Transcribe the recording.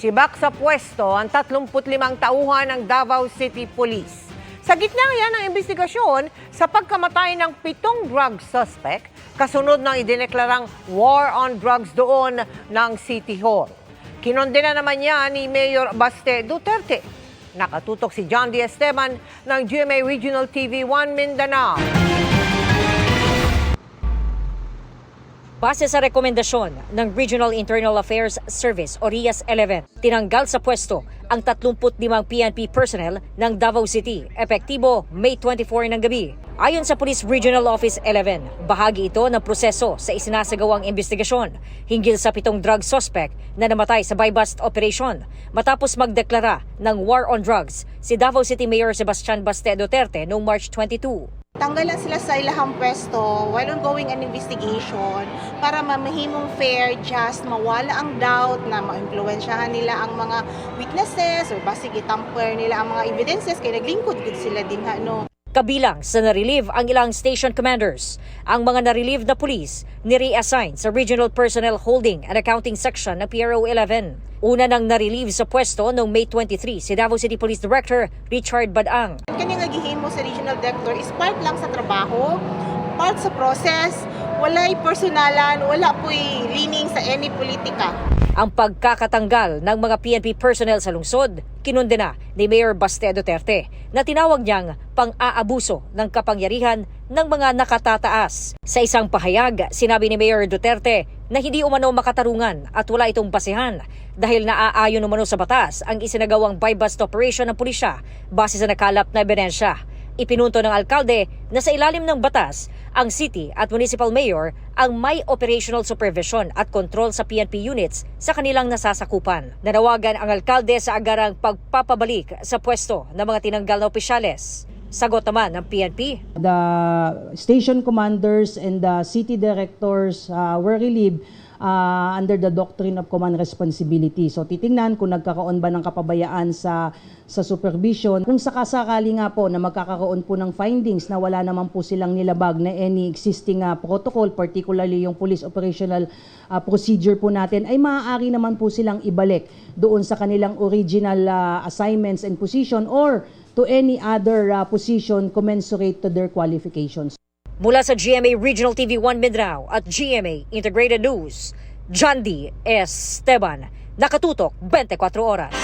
Sibak sa pwesto ang 35 tauhan ng Davao City Police. Sa gitna yan ng investigasyon sa pagkamatay ng 7 drug suspect, kasunod ng idineklarang war on drugs doon ng City Hall. Kinondena naman niya ni Mayor Baste Duterte. Nakatutok si John D. Esteban ng GMA Regional TV 1 Mindanao. Base sa rekomendasyon ng Regional Internal Affairs Service o RIAS-11, tinanggal sa pwesto ang 35 PNP personnel ng Davao City, epektibo May 24 ng gabi. Ayon sa Police Regional Office 11, bahagi ito ng proseso sa isinasagawang investigasyon hinggil sa 7 drug suspect na namatay sa buy-bust operation matapos magdeklara ng war on drugs si Davao City Mayor Sebastian Baste Duterte noong March 22. Tanggalan sila sa ilahang pwesto while ongoing an investigation para mamahimong fair, just, mawala ang doubt na ma-influensyahan nila ang mga weaknesses or basig itamper nila ang mga evidences kaya naglingkod gud sila din no. Kabilang sa na-relieve ang ilang station commanders. Ang mga na-relieve na police ni-reassign sa Regional Personnel Holding and Accounting Section ng PRO 11. Una nang na-relieve sa pwesto noong May 23 si Davao City Police Director Richard Badang. Kanyang nagihimo sa Regional Director is part lang sa trabaho, part sa process, wala'y personalan, wala po'y leaning sa any politika. Ang pagkakatanggal ng mga PNP personnel sa lungsod, kinundena ni Mayor Baste Duterte na tinawag niyang pang-aabuso ng kapangyarihan ng mga nakatataas. Sa isang pahayag, sinabi ni Mayor Duterte na hindi umano makatarungan at wala itong basehan dahil naaayon umano sa batas ang isinagawang buy-bust operation ng pulisya base sa nakalap na ebidensya. Ipinunto ng alkalde na sa ilalim ng batas, ang city at municipal mayor ang may operational supervision at control sa PNP units sa kanilang nasasakupan. Nanawagan ang alkalde sa agarang pagpapabalik sa pwesto ng mga tinanggal na opisyales. Sagot naman ng PNP. The station commanders and the city directors were relieved under the doctrine of command responsibility. So titingnan kung nagkakaroon ba ng kapabayaan sa supervision. Kung sakasakali nga po na magkakaroon po ng findings na wala naman po silang nilabag na any existing protocol, particularly yung police operational procedure po natin, ay maaari naman po silang ibalik doon sa kanilang original assignments and position or to any other position commensurate to their qualifications. Mula sa GMA Regional TV 1 Mindanao at GMA Integrated News, John D. Esteban, nakatutok 24 oras.